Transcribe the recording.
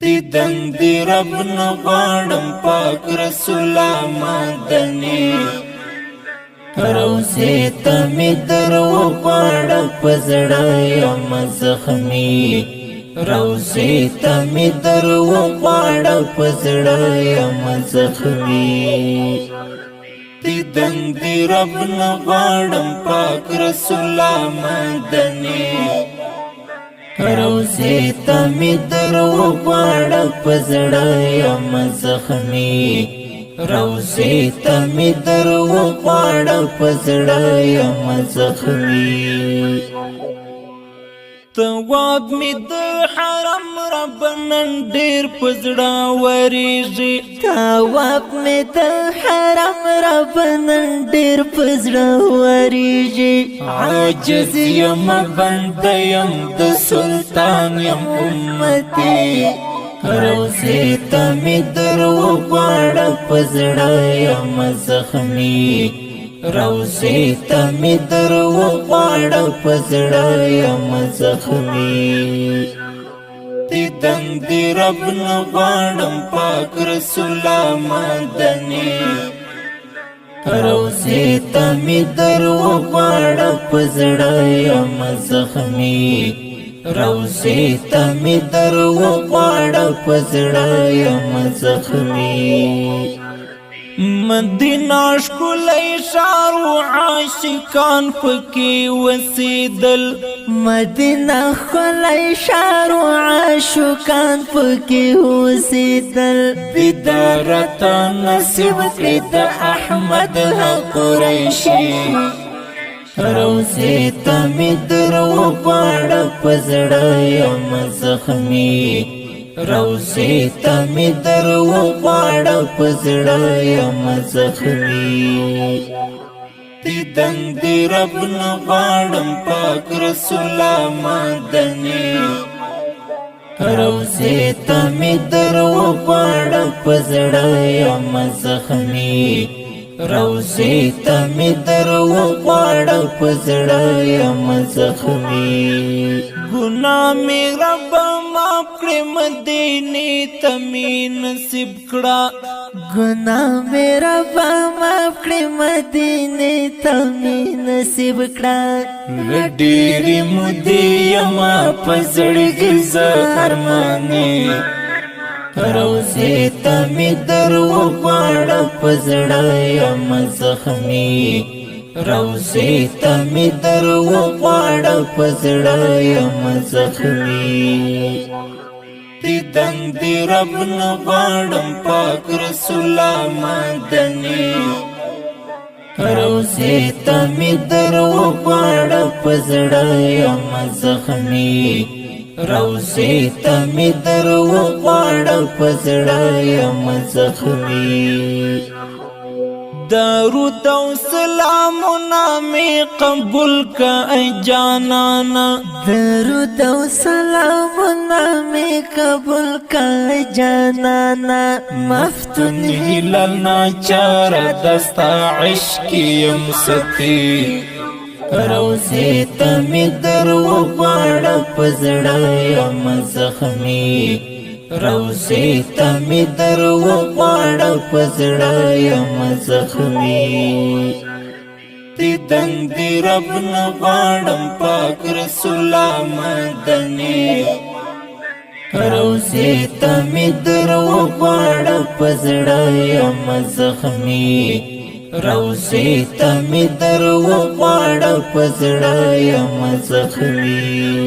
دیدن دی رب نغواړم پاک رسول مدني روزه ته می درو غواړه پزړه یم زخمی روزه ته می درو غواړه پزړه یم زخمی دیدن دی رب نغواړم پاک رسول مدني روزه ته می درو غواړه پزړه یم زخمی روزه ته می درو غواړه پزړه یم زخمی تواب می د حرم رب نن ډیر پزړه وریږي تواب می د حرم رب نن ډیر پزړه وریږي عاجز یم بنده یم د سلطان یم امتی روزه ته می درو غواړه پزړه یم زخمی روزه ته می درو غواړه پزړه یم زخمی دیدن دی رب نغواړم پاک رسول مدني روزه ته می درو غواړه پزړه یم زخمی روزه ته می درو غواړه پزړه یم زخمی مدینه ښکلی ښار و عاشقان پکې وسیدل مدینه ښکلی ښار و عاشقان پکې اوسېدل دیدارت نصیب کړي د احمد قریشي روزه ته می درو غواړه پزړه یم زخمی روزه ته می درو غواړه پزړه یم زخمی دیدن دی رب نغواړم پاک رسول مدني روزه ته می درو غواړه پزړه یم زخمی روزه ته می درو غواړه پزړه یم زخمی ګناه می رب معاف کړې مدینه ته می نصیب کړه ګناه مې رب معاف کړې مدینې ته مې نصیب کړه ډېرې مودې یما په زړګي زه ارمانې روزه ته می درو غواړه پزړه یم زخمی روزه ته می درو غواړه پزړه یم زخمی دیدن دی رب نغواړم پاک رسول مدني روزه ته می درو غواړه پزړه یم زخمی روزه ته می درو غواړه پزړه یم زخمی درود او سلامونه می قبول کا ای جانانا درود او سلامونه می قبول کا ای جانانا مفتون هلال ناچار دستا عشق یم ستی روزه ته می درو غواړه پزړه یم زخمی روزه ته می درو غواړه پزړه یم زخمی دیدن دی رب نغواړم پاک رسول مدني روزه ته می درو غواړه پزړه یم زخمی روزه ته می درو غواړه پزړه یم زخمی